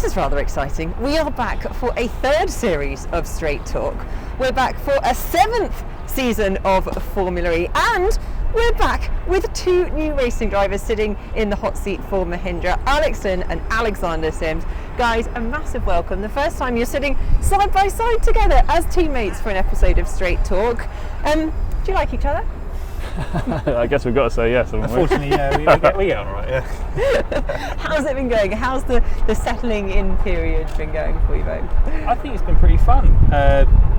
this is rather exciting. We are back for a third series of Straight Talk. We're back for a 7th season of Formula E, and we're back with 2 new racing drivers sitting in the hot seat for Mahindra, Alex Lynn and Alexander Sims. Guys, a massive welcome. The first time you're sitting side by side together as teammates for an episode of Straight Talk. Do you like each other? I guess we've got to say yes, haven't we? Unfortunately, yeah, we get on all right, yeah. How's it been going? How's the settling in period been going for you both? I think it's been pretty fun.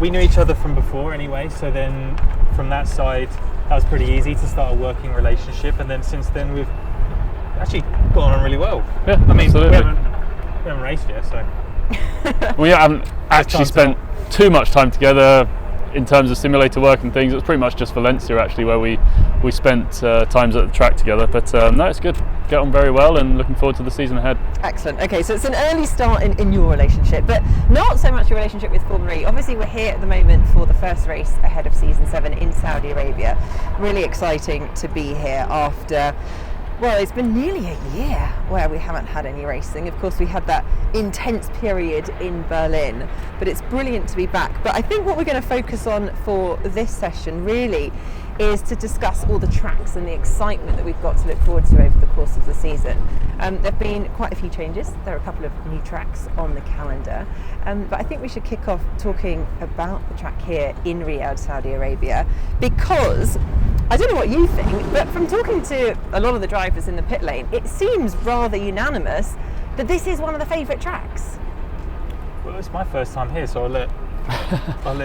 We knew each other from before anyway, so then from that side, that was pretty easy to start a working relationship, and then since then we've actually gone on really well. Yeah, I mean, absolutely. we haven't raced yet, so. We haven't actually spent too much time together in terms of simulator work and things. It was pretty much just Valencia actually where we spent times at the track together, but no, it's good. Get on very well and looking forward to the season ahead. Excellent. Okay, so it's an early start in your relationship, but not so much your relationship with Formula E. Obviously we're here at the moment for the first race ahead of season 7 in Saudi Arabia. Really exciting to be here after, well, it's been nearly a year where we haven't had any racing. Of course, we had that intense period in Berlin, but it's brilliant to be back. But I think what we're going to focus on for this session really is to discuss all the tracks and the excitement that we've got to look forward to over the course of the season. There have been quite a few changes. There are a couple of new tracks on the calendar, but I think we should kick off talking about the track here in Riyadh, Saudi Arabia, because I don't know what you think, but from talking to a lot of the drivers in the pit lane, it seems rather unanimous that this is one of the favourite tracks. Well, it's my first time here, so I'll let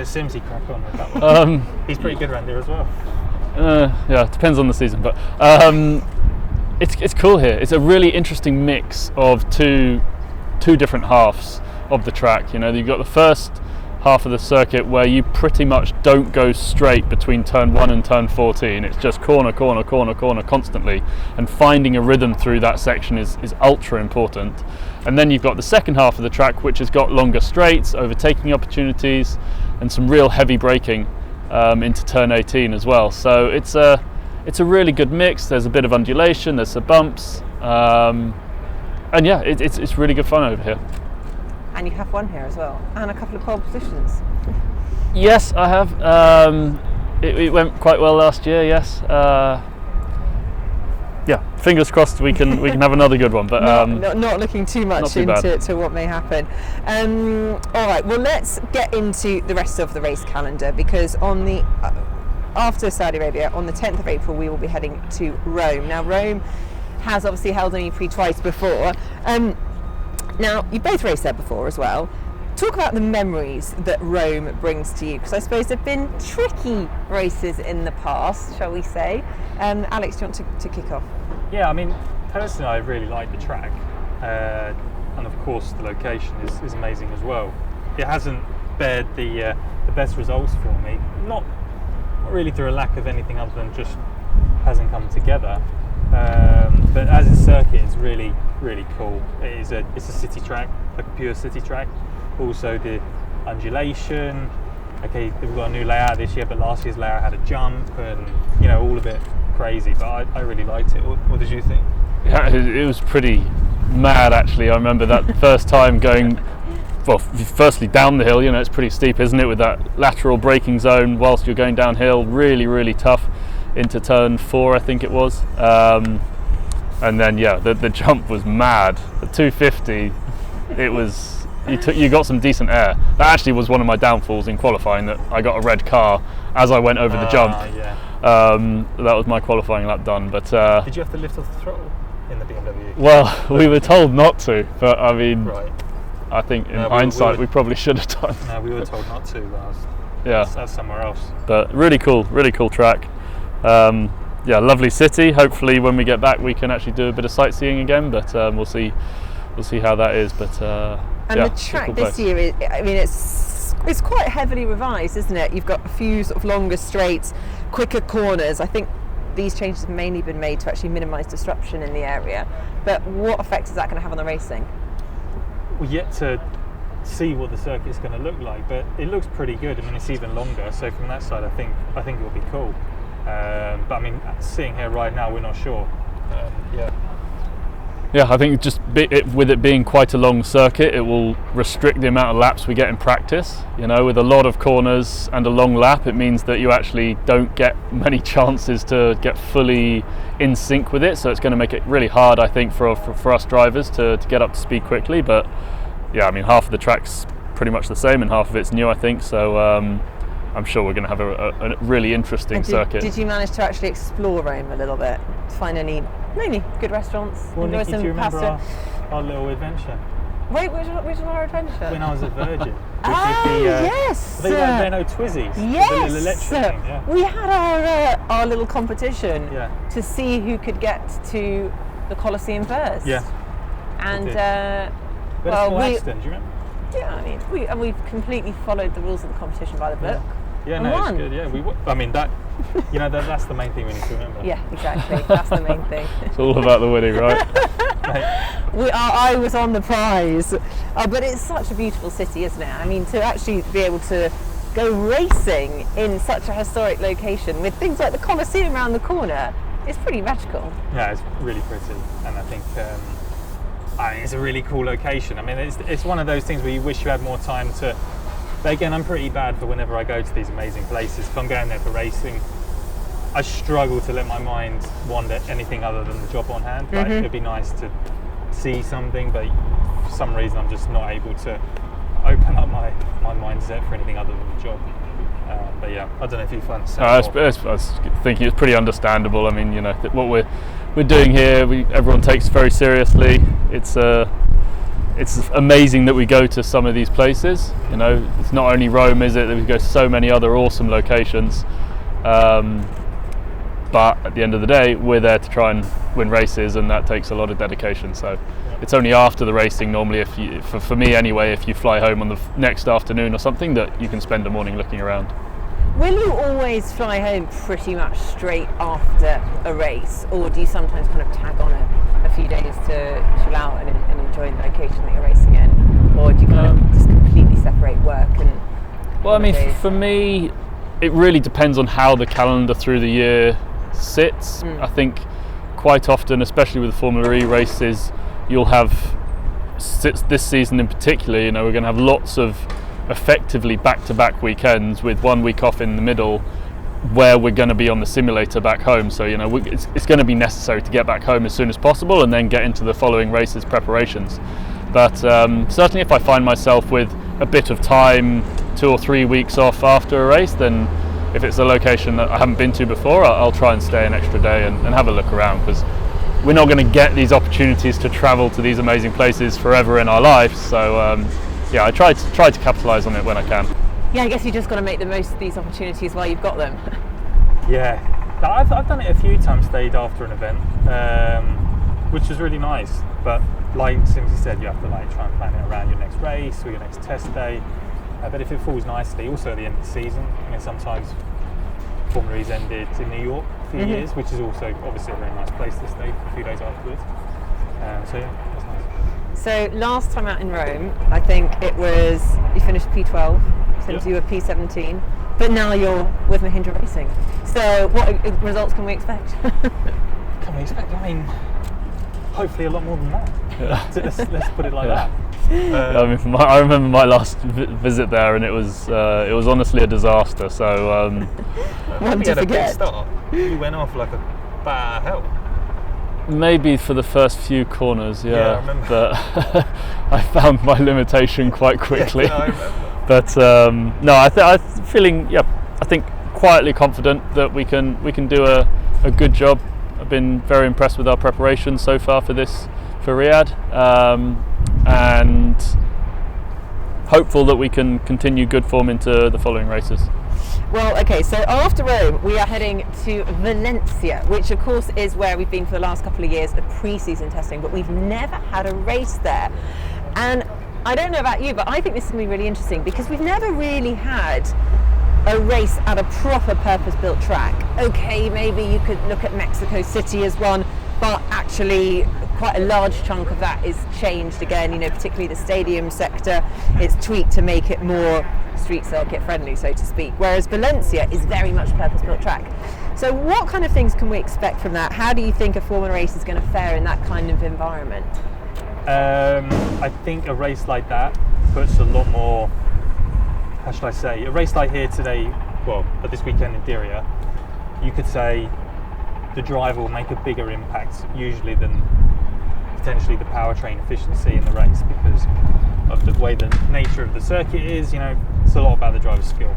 Simsy crack on with that one. He's pretty good around here as well. Yeah, it depends on the season, but it's cool here. It's a really interesting mix of two different halves of the track. You know, you've got the first half of the circuit where you pretty much don't go straight between turn 1 and turn 14. It's just corner constantly, and finding a rhythm through that section is ultra important. And then you've got the second half of the track, which has got longer straights, overtaking opportunities, and some real heavy braking into turn 18 as well. So it's a really good mix. There's a bit of undulation, there's some bumps, and yeah, it's really good fun over here. And you have one here as well, and a couple of pole positions. Yes, I have. It went quite well last year. Yes. Yeah, fingers crossed we can have another good one. But not looking too much into what may happen. All right. Well, let's get into the rest of the race calendar, because on the after Saudi Arabia, on the 10th of April, we will be heading to Rome. Now, Rome has obviously held an E-Prix twice before. Now, you both raced there before as well. Talk about the memories that Rome brings to you, because I suppose there have been tricky races in the past, shall we say. Alex, do you want to kick off? Yeah, I mean, personally, I really like the track, and of course, the location is amazing as well. It hasn't bared the best results for me, not really through a lack of anything other than just hasn't come together. But as a circuit, it's really cool. It's a city track, like a pure city track. Also the undulation. Okay, we've got a new layout this year, but last year's layout had a jump, and you know, all a bit crazy. But I really liked it. What did you think? Yeah, it was pretty mad actually. I remember that first time going. Well, firstly down the hill. You know, it's pretty steep, isn't it, with that lateral braking zone whilst you're going downhill. Really tough. Into turn 4, I think it was, and then yeah, the jump was mad. The 250, it was you got some decent air. That actually was one of my downfalls in qualifying, that I got a red car as I went over the jump. Yeah. That was my qualifying lap done. But did you have to lift off the throttle in the BMW? Well, we were told not to, but I mean, right. I think in hindsight we probably should have done. No, we were told not to. Yeah, that's somewhere else. But really cool track. Yeah, lovely city. Hopefully when we get back we can actually do a bit of sightseeing again, but we'll see how that is. But and the track this year is, I mean, it's quite heavily revised, isn't it? You've got a few sort of longer straights, quicker corners. I think these changes have mainly been made to actually minimise disruption in the area, but what effect is that going to have on the racing? We're yet to see what the circuit's going to look like, but it looks pretty good. I mean, it's even longer, so from that side I think it will be cool. But I mean, sitting here right now, we're not sure. Yeah. Yeah, I think just with it being quite a long circuit, it will restrict the amount of laps we get in practice. You know, with a lot of corners and a long lap, it means that you actually don't get many chances to get fully in sync with it. So it's going to make it really hard, I think, for us drivers to get up to speed quickly. But yeah, I mean, half of the track's pretty much the same and half of it's new, I think. So I'm sure we're going to have a really interesting circuit. Did you manage to actually explore Rome a little bit? Find any mainly good restaurants? Well, enjoy Nicki, some do you remember pasta? our little adventure? Wait, which was our adventure? When I was a virgin. Yes! The Renault Twizzys. Yes! The little electric thing, yeah. We had our little competition Yeah. to see who could get to the Colosseum first. Yeah. And We had a small accident, do you remember? yeah, I mean, we've completely followed the rules of the competition by the book. Yeah, and no, it's won. good. Yeah, I mean that. You know, that's the main thing we need to remember. Yeah, exactly. That's the main thing. It's all about the winning, right? I was on the prize, but it's such a beautiful city, isn't it? I mean, to actually be able to go racing in such a historic location with things like the Colosseum around the corner is pretty magical. Yeah, it's really pretty, and I think it's a really cool location. I mean, it's one of those things where you wish you had more time to. But again, I'm pretty bad for whenever I go to these amazing places. If I'm going there for racing, I struggle to let my mind wander anything other than the job on hand. But it'd be nice to see something, but for some reason I'm just not able to open up my mindset for anything other than the job. But yeah, I don't know if you find the I was thinking it's pretty understandable. I mean, you know, what we're doing here, everyone takes very seriously. It's amazing that we go to some of these places. You know, it's not only Rome, is it? That we go to so many other awesome locations. But at the end of the day, we're there to try and win races, and that takes a lot of dedication. So it's only after the racing, normally, for me anyway, if you fly home on the next afternoon or something, that you can spend a morning looking around. Will you always fly home pretty much straight after a race, or do you sometimes kind of tag on a few days to chill out and enjoy the location that you're racing in, or do you kind of just completely separate work and? Well, I mean, for me, it really depends on how the calendar through the year sits. I think quite often, especially with the Formula E races, you'll have this season in particular. You know, we're going to have lots of effectively back-to-back weekends with 1 week off in the middle, where we're going to be on the simulator back home. So you know, it's going to be necessary to get back home as soon as possible and then get into the following races preparations. But certainly, if I find myself with a bit of time, 2 or 3 weeks off after a race, then if it's a location that I haven't been to before, I'll try and stay an extra day and have a look around, because we're not going to get these opportunities to travel to these amazing places forever in our lives. So yeah, I try to capitalise on it when I can. Yeah, I guess you just got to make the most of these opportunities while you've got them. Yeah, I've done it a few times, stayed after an event, which was really nice. But like Simsy said, you have to try and plan it around your next race or your next test day. But if it falls nicely, also at the end of the season, I mean, sometimes Formula E's ended in New York a few years, which is also obviously a very nice place to stay for a few days afterwards. So yeah, that's nice. So last time out in Rome, I think it was, you finished P12, since you were P17, but now you're with Mahindra Racing. So what results can we expect? Can we expect? I mean, hopefully a lot more than that. Yeah. Let's put it like that. I remember my last visit there, and it was honestly a disaster. So one to forget. Start. You went off like a bad hell. Maybe for the first few corners, Yeah, I remember. But I found my limitation quite quickly. Yeah, I remember. But no, I'm feeling, I think quietly confident that we can do a good job. I've been very impressed with our preparation so far for Riyadh, and hopeful that we can continue good form into the following races. Well, okay, so after Rome, we are heading to Valencia, which of course is where we've been for the last couple of years of pre-season testing, but we've never had a race there. And I don't know about you, but I think this is going to be really interesting because we've never really had a race at a proper purpose-built track. Okay, maybe you could look at Mexico City as one, but actually quite a large chunk of that is changed again, you know, particularly the stadium sector. It's tweaked to make it more street circuit friendly, so to speak, whereas Valencia is very much purpose-built track. So what kind of things can we expect from that? How do you think a Formula race is going to fare in that kind of environment? I think a race like that puts a lot more, how should I say, a race like here today, well, at this weekend in Diriyah, you could say the driver will make a bigger impact usually than potentially the powertrain efficiency in the race, because of the way the nature of the circuit is. It's a lot about the driver's skill.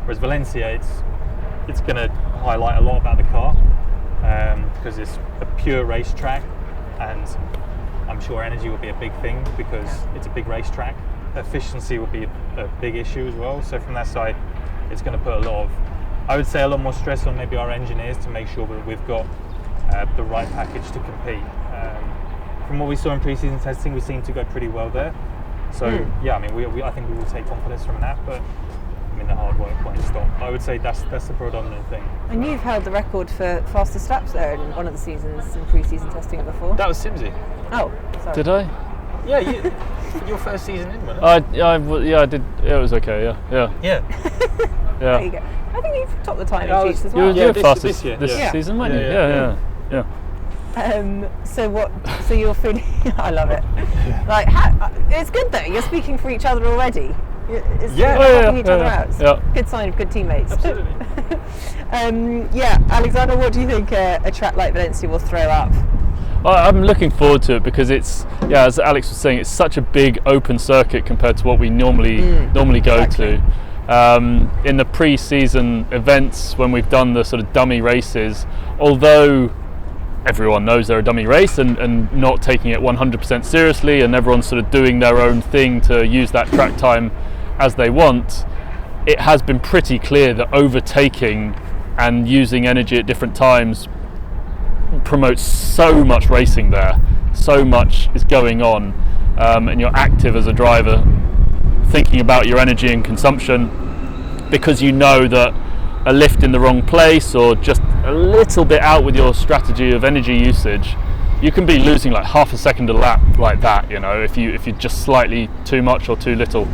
Whereas Valencia, it's going to highlight a lot about the car, because it's a pure racetrack, and I'm sure energy will be a big thing because it's a big racetrack. Efficiency will be a big issue as well. So from that side, it's going to put I would say a lot more stress on maybe our engineers to make sure that we've got the right package to compete. From what we saw in pre-season testing, we seem to go pretty well there. So yeah, I mean, I think we will take confidence from that, but I mean, the hard work won't stop. I would say that's the predominant thing. And you've held the record for fastest laps there in one of the seasons in pre-season testing before. That was Simsy. Oh, sorry. Did I? Yeah, your first season in, wasn't it? I did. It was okay. Yeah. There you go. I think you've topped the time sheets as You well. were fastest this season, weren't you? Yeah. So you're feeling. I love it. Like, it's good though. You're speaking for each other already. It's helping each other out. It's a good sign of good teammates. Absolutely. Alexander, what do you think a track like Valencia will throw up? I'm looking forward to it because it's, as Alex was saying, it's such a big open circuit compared to what we normally go to. In the pre-season events, when we've done the sort of dummy races, although everyone knows they're a dummy race and not taking it 100% seriously, and everyone's sort of doing their own thing to use that track time as they want, it has been pretty clear that overtaking and using energy at different times promotes so much racing there. So much is going on, and you're active as a driver, thinking about your energy and consumption, because you know that a lift in the wrong place or just a little bit out with your strategy of energy usage, you can be losing like half a second a lap like that, if you're just slightly too much or too little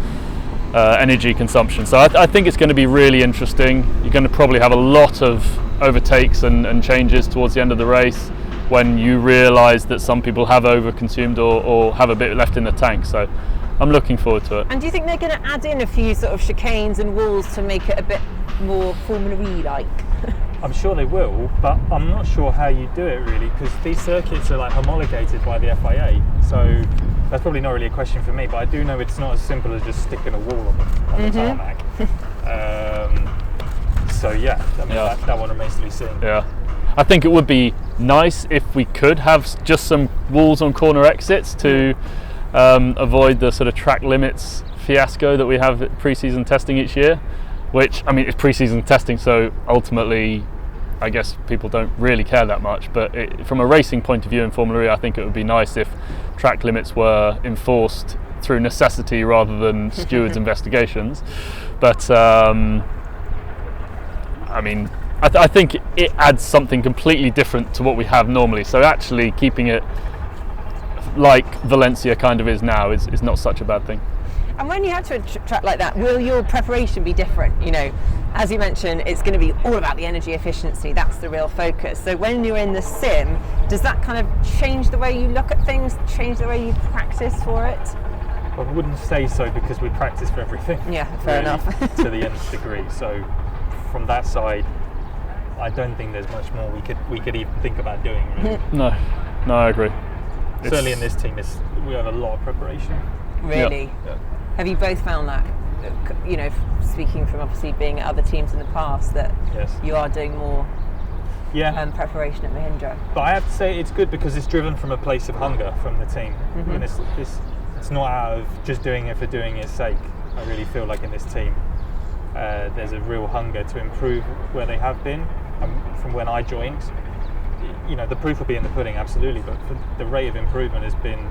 energy consumption. So I think it's going to be really interesting. You're going to probably have a lot of overtakes and changes towards the end of the race when you realise that some people have overconsumed or have a bit left in the tank. So I'm looking forward to it. And do you think they're going to add in a few sort of chicanes and walls to make it a bit more Formula-y-like? I'm sure they will, but I'm not sure how you do it really, because these circuits are like homologated by the FIA. So that's probably not really a question for me, but I do know it's not as simple as just sticking a wall on the tarmac. So yeah, I mean, that one remains to be seen. Yeah, I think it would be nice if we could have just some walls on corner exits to avoid the sort of track limits fiasco that we have at pre-season testing each year, which, I mean, it's pre-season testing, so ultimately I guess people don't really care that much, but from a racing point of view in Formula E, I think it would be nice if track limits were enforced through necessity rather than stewards' investigations. But I mean, I think it adds something completely different to what we have normally, so actually keeping it like Valencia kind of is now is not such a bad thing. And when you have to a track like that, will your preparation be different? As you mentioned, it's going to be all about the energy efficiency. That's the real focus. So when you're in the sim, does that kind of change the way you look at things, change the way you practice for it? I wouldn't say so, because we practice for everything. Yeah, fair enough. To the nth degree. So from that side, I don't think there's much more we could even think about doing. Really. No, I agree. Certainly in this team, we have a lot of preparation. Really? Yeah. Have you both found that, speaking from obviously being at other teams in the past, that you are doing more preparation at Mahindra? But I have to say it's good because it's driven from a place of hunger from the team. And it's not out of just doing it for doing its sake. I really feel like in this team there's a real hunger to improve where they have been. From when I joined, the proof will be in the pudding, absolutely, but the rate of improvement has been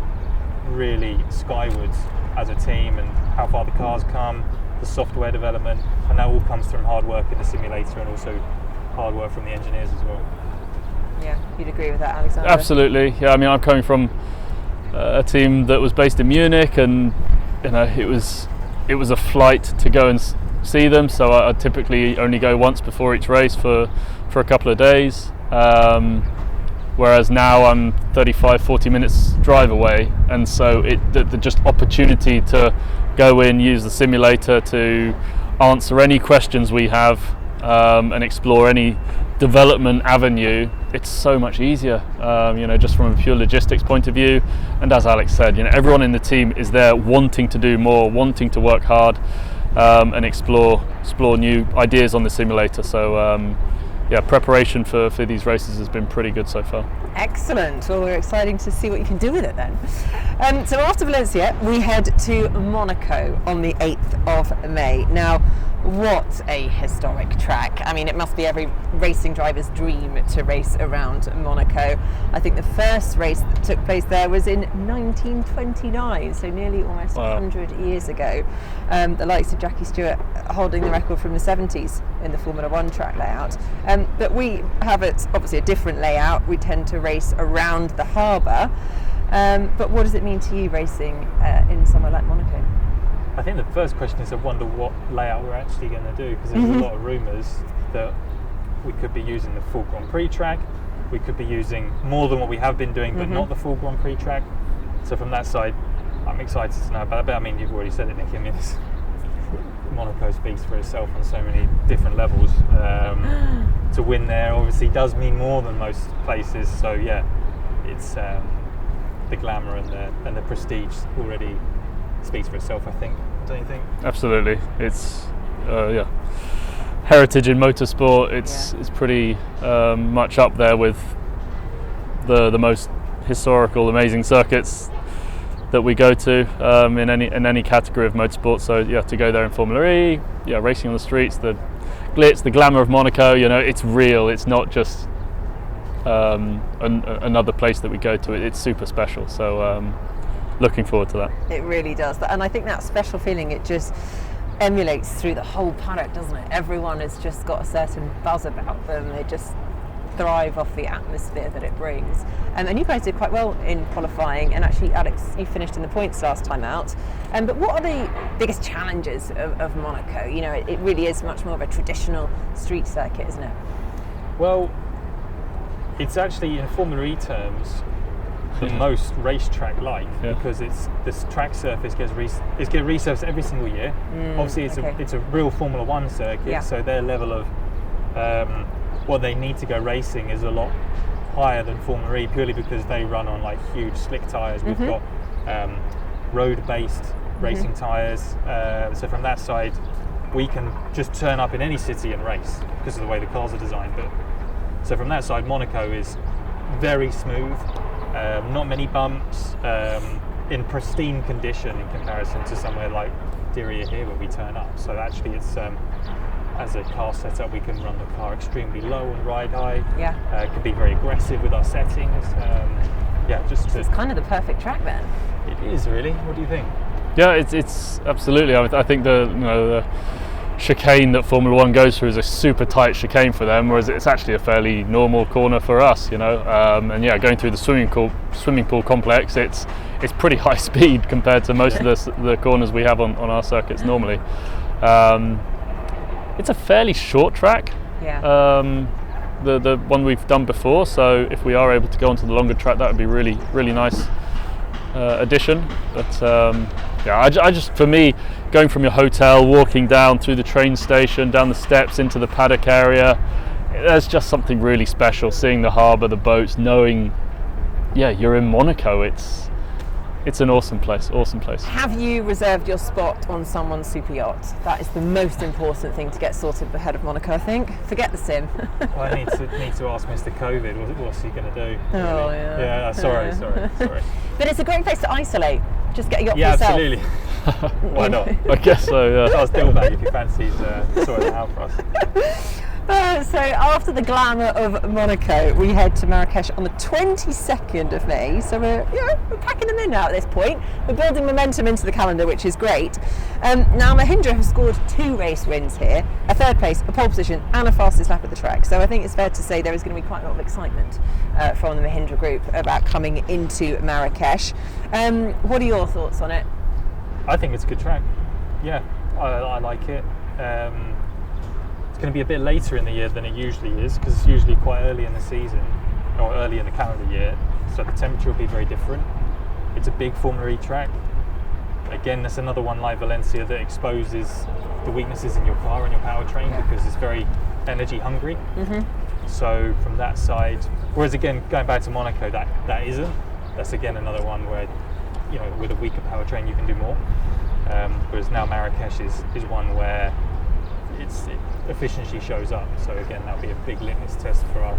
really skywards as a team, and how far the cars come, the software development, and that all comes from hard work in the simulator and also hard work from the engineers as well. Yeah, you'd agree with that, Alexander? Absolutely. Yeah, I mean, I'm coming from a team that was based in Munich, and it was a flight to go and see them, so I typically only go once before each race for a couple of days. Whereas now I'm 35-40 minutes drive away, and so the just opportunity to go in, use the simulator to answer any questions we have, and explore any development avenue, it's so much easier, just from a pure logistics point of view. And as Alex said, everyone in the team is there wanting to do more, wanting to work hard, and explore new ideas on the simulator. So preparation for these races has been pretty good so far. Excellent. Well, we're excited to see what you can do with it then. So after Valencia, we head to Monaco on the 8th of May. Now, what a historic track. I mean, it must be every racing driver's dream to race around Monaco. I think the first race that took place there was in 1929, so nearly almost 100 years ago. The likes of Jackie Stewart holding the record from the 70s in the Formula One track layout. But we have obviously a different layout. We tend to race around the harbour. But what does it mean to you racing in somewhere like Monaco? I think the first question is I wonder what layout we're actually going to do, because there's a lot of rumours that we could be using the full Grand Prix track, we could be using more than what we have been doing, but not the full Grand Prix track. So from that side, I'm excited to know about it. But I mean, you've already said it, Nicki. I mean, Monaco speaks for itself on so many different levels. To win there obviously does mean more than most places. So yeah, it's the glamour and the prestige already speaks for itself, I think. Don't you think? Absolutely. It's heritage in motorsport. It's pretty much up there with the most historical, amazing circuits that we go to in any category of motorsport. So yeah, to go there in Formula E, racing on the streets, the glitz, the glamour of Monaco. It's real. It's not just another place that we go to. It's super special. So looking forward to that. It really does. And I think that special feeling, it just emulates through the whole paddock, doesn't it? Everyone has just got a certain buzz about them. They just thrive off the atmosphere that it brings. And you guys did quite well in qualifying, and actually, Alex, you finished in the points last time out. But what are the biggest challenges of Monaco? It really is much more of a traditional street circuit, isn't it? Well, it's actually, in Formula E terms, the most racetrack-like, because this track surface gets resurfaced every single year. Obviously, it's a real Formula One circuit, so their level of what they need to go racing is a lot higher than Formula E, purely because they run on like huge slick tyres. We've got road-based racing tyres, so from that side, we can just turn up in any city and race because of the way the cars are designed. But so from that side, Monaco is very smooth. Not many bumps, in pristine condition in comparison to somewhere like Diriyah here where we turn up. So actually it's, as a car setup, we can run the car extremely low and ride high. Can be very aggressive with our settings. It's kind of the perfect track then. It is really. What do you think? Yeah, it's absolutely. I think the chicane that Formula One goes through is a super tight chicane for them, whereas it's actually a fairly normal corner for us, and going through the swimming pool complex, it's pretty high speed compared to most of the corners we have on our circuits normally. It's a fairly short track, the one we've done before, so if we are able to go onto the longer track, that would be really, really nice addition. But I just, for me, going from your hotel, walking down through the train station, down the steps into the paddock area, there's just something really special. Seeing the harbour, the boats, knowing, you're in Monaco. It's an awesome place. Awesome place. Have you reserved your spot on someone's super yacht? That is the most important thing to get sorted ahead of Monaco, I think. Forget the sim. Well, I need to ask Mr. COVID. What's he going to do? Oh, really? Yeah. Sorry. But it's a great place to isolate. Just get a yacht for yourself. Absolutely. Why not? I guess so. Yeah. Charles Dillbag, if you fancy sorting it out for us. So after the glamour of Monaco, we head to Marrakesh on the 22nd of May. So we're packing them in now at this point. We're building momentum into the calendar, which is great. Now Mahindra have scored 2 race wins here, a 3rd place, a pole position, and a fastest lap at the track. So I think it's fair to say there is going to be quite a lot of excitement from the Mahindra group about coming into Marrakesh. What are your thoughts on it? I think it's a good track. Yeah, I like it. It's going to be a bit later in the year than it usually is, because it's usually quite early in the season or early in the calendar year, so the temperature will be very different. It's a big Formula E track. Again, that's another one like Valencia that exposes the weaknesses in your car and your powertrain, because it's very energy hungry. So from that side, whereas again, going back to Monaco, that isn't. That's again another one where, you know, with a weaker powertrain you can do more. Whereas now Marrakesh is one where efficiency shows up. So again, that'll be a big litmus test for our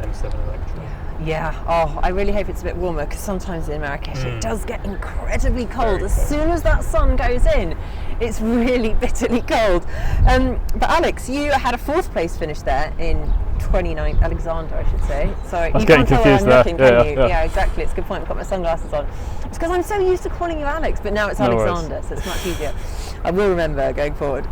M7 Electra. Yeah. Oh, I really hope it's a bit warmer, because sometimes in Marrakesh it does get incredibly cold. As soon as that sun goes in, it's really bitterly cold. But Alex, you had a 4th place finish there in 29, Alexander, I should say. Sorry, you can't tell where I'm looking, can you? Yeah, exactly. It's a good point. I've got my sunglasses on. It's because I'm so used to calling you Alex, but now it's Alexander, so it's much easier. I will remember going forward.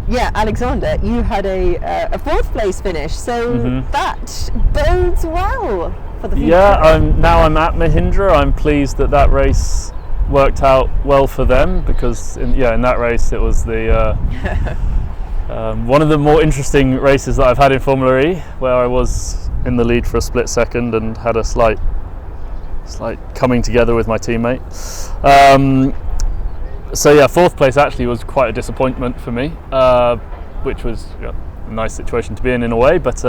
Yeah, Alexander, you had a 4th place finish, so that bodes well for the future. Yeah, I'm at Mahindra. I'm pleased that race worked out well for them, because in that race it was the one of the more interesting races that I've had in Formula E, where I was in the lead for a split second and had a slight coming together with my teammate. So yeah, 4th place actually was quite a disappointment for me, which was a nice situation to be in a way, but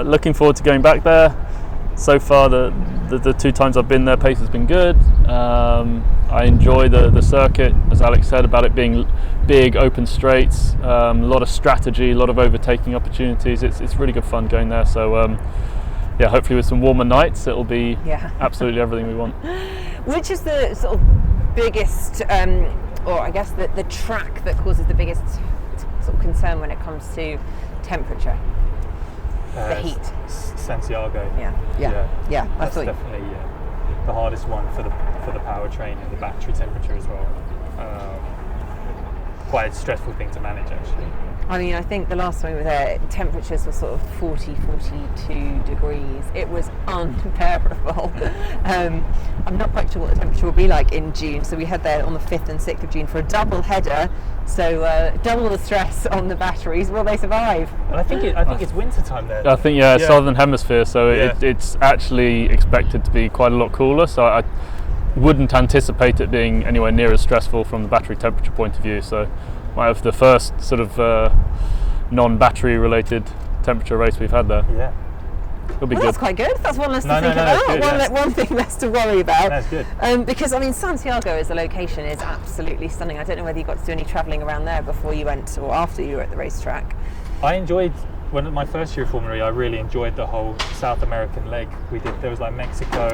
looking forward to going back there. So far the 2 times I've been there, pace has been good. I enjoy the circuit, as Alex said, about it being big, open straights, a lot of strategy, a lot of overtaking opportunities. It's really good fun going there, so yeah, hopefully with some warmer nights it'll be absolutely everything we want. Which is the sort of biggest, or I guess the track that causes the biggest sort of concern when it comes to temperature? The heat. Santiago. Yeah. That's definitely the hardest one for the powertrain and the battery temperature as well. Quite a stressful thing to manage, actually. I mean, I think the last time we were there, temperatures were sort of 40, 42 degrees. It was unbearable. I'm not quite sure what the temperature will be like in June. So we head there on the 5th and 6th of June for a double header. So double the stress on the batteries. Will they survive? And I think it's winter time there. I think Southern Hemisphere. So it's actually expected to be quite a lot cooler. So I wouldn't anticipate it being anywhere near as stressful from the battery temperature point of view. So might have the first sort of non-battery related temperature race we've had there. Yeah. It'll be good. That's quite good. That's one less to think about. One thing less to worry about. That's good. Because I mean, Santiago as a location is absolutely stunning. I don't know whether you got to do any travelling around there before you went or after you were at the racetrack. I enjoyed, when my first year of Formula E, I really enjoyed the whole South American leg. There was like Mexico,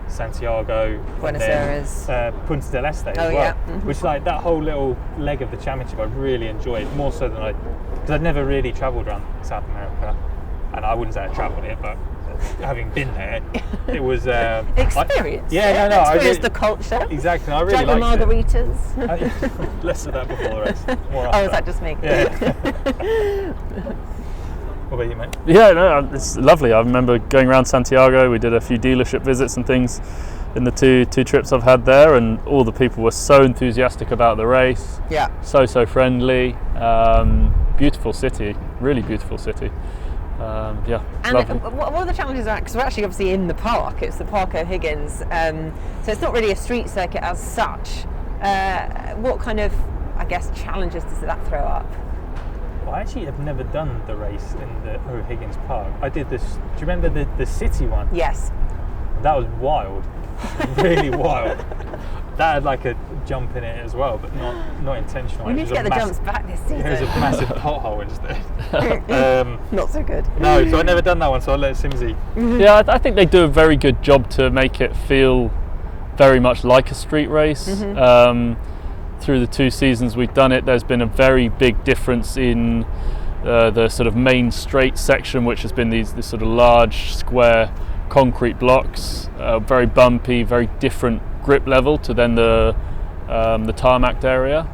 Santiago, Buenos Aires, Punta del Este as well, which like that whole little leg of the championship I really enjoyed, more so than because I'd never really travelled around South America, and I wouldn't say I travelled it, but having been there, it was experience. Experience the culture. Exactly, I really liked margaritas. It. Less of that before the race. More is that just me? Yeah. What about you, mate? Yeah, no, it's lovely. I remember going around Santiago. We did a few dealership visits and things in the two trips I've had there, and all the people were so enthusiastic about the race. Yeah. So friendly. Beautiful city, really beautiful city. And lovely. what are the challenges are? Because we're actually obviously in the park. It's the Park O'Higgins, so it's not really a street circuit as such. What kind of, I guess, challenges does that throw up? Well, I actually have never done the race in the O'Higgins Park. I did this. Do you remember the city one? Yes. That was wild, really wild. That had like a jump in it as well, but not intentional. We need to get the jumps back this season. There's a massive pothole instead. Not so good. No, so I've never done that one, so I'll let Simsy. Yeah, I think they do a very good job to make it feel very much like a street race. Through the 2 seasons we've done it, there's been a very big difference in the sort of main straight section, which has been these sort of large square concrete blocks, very bumpy, very different grip level to then the tarmac area.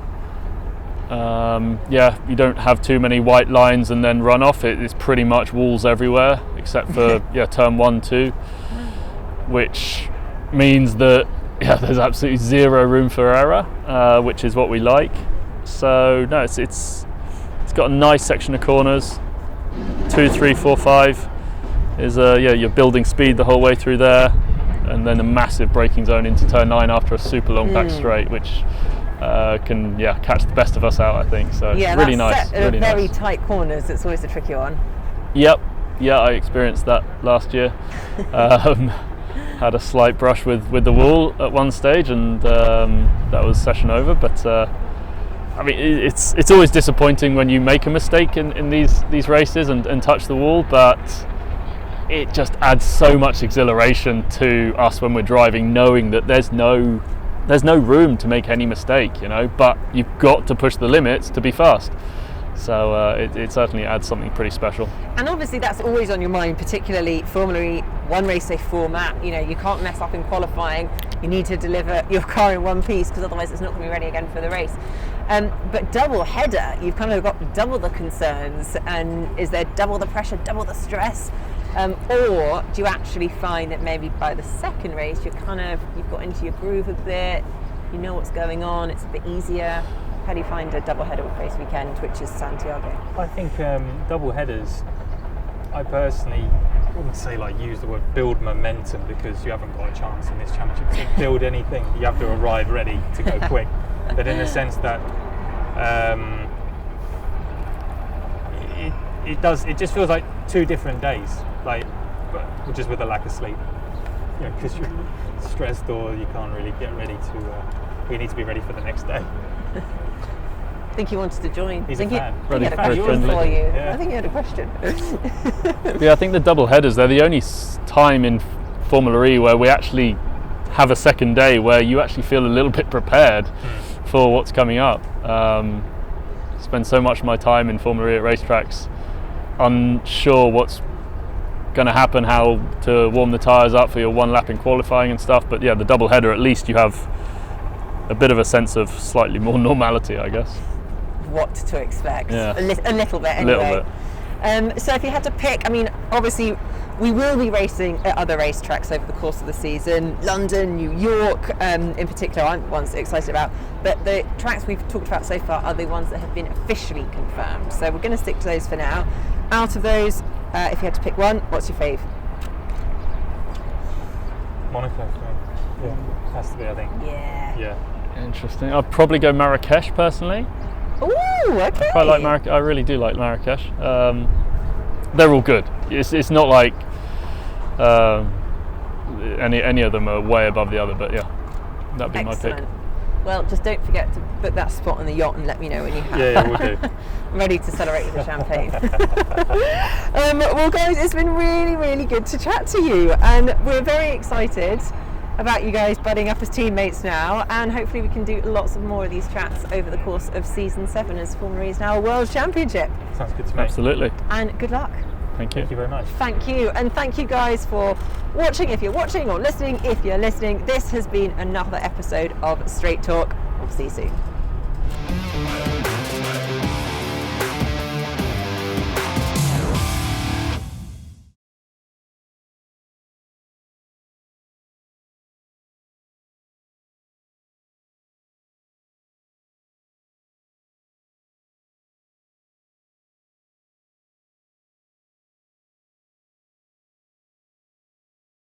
You don't have too many white lines and then run off. It's pretty much walls everywhere except for turn 1, 2, which means that there's absolutely zero room for error, which is what we like. So no, it's got a nice section of corners. 2, 3, 4, 5 is you're building speed the whole way through there, and then a massive braking zone into turn 9 after a super long back straight, which can catch the best of us out, I think. So really nice. Really very nice. tight corners. It's always a tricky one. Yep. Yeah, I experienced that last year. Had a slight brush with the wall at one stage, and that was session over. But I mean, it's always disappointing when you make a mistake in these races and touch the wall, but it just adds so much exhilaration to us when we're driving, knowing that there's no room to make any mistake, you know. But you've got to push the limits to be fast. So it certainly adds something pretty special. And obviously that's always on your mind, particularly Formula E one race day format. You know, you can't mess up in qualifying. You need to deliver your car in one piece, because otherwise it's not going to be ready again for the race. But double header, you've kind of got double the concerns, and is there double the pressure, double the stress? Or do you actually find that maybe by the second race you've got into your groove a bit, you know what's going on, it's a bit easier? How do you find a double header race weekend, which is Santiago? I think double headers, I personally wouldn't say use the word build momentum, because you haven't got a chance in this championship to build anything. You have to arrive ready to go quick. But in the sense that it just feels like 2 different days, but just with a lack of sleep. You know, because you're stressed, or you can't really get ready you need to be ready for the next day. I think you wanted to join. He's a fan. I think he had a question for you. Yeah. I think you had a question. Yeah, I think the double headers, they're the only time in Formula E where we actually have a second day where you actually feel a little bit prepared for what's coming up. Spend so much of my time in Formula E at racetracks unsure what's going to happen, how to warm the tyres up for your one lap in qualifying and stuff. But yeah, the double header, at least you have a bit of a sense of slightly more normality, I guess. What to expect. Yeah. A little bit anyway. A little bit. So if you had to pick, I mean, obviously we will be racing at other racetracks over the course of the season. London, New York, in particular, I'm ones excited about. But the tracks we've talked about so far are the ones that have been officially confirmed. So we're going to stick to those for now. Out of those, if you had to pick one, what's your fave? Monaco, yeah, has to be, I think. Yeah. Interesting. I'd probably go Marrakesh personally. Ooh, okay. I quite like Marrakesh. I really do like Marrakesh. They're all good. It's not like any of them are way above the other, but yeah, that'd be Excellent. my pick. Well, just don't forget to book that spot on the yacht and let me know when you have. Yeah, we'll do. I'm ready to celebrate with the champagne. Well, guys, it's been really, really good to chat to you, and we're very excited about you guys budding up as teammates now, and hopefully we can do lots of more of these chats over the course of season 7 as Formula E is now a world championship. Sounds good to me. Absolutely. And good luck. Thank you. Thank you very much. Thank you, and thank you guys for watching if you're watching, or listening if you're listening. This has been another episode of Straight Talk. We'll see you soon.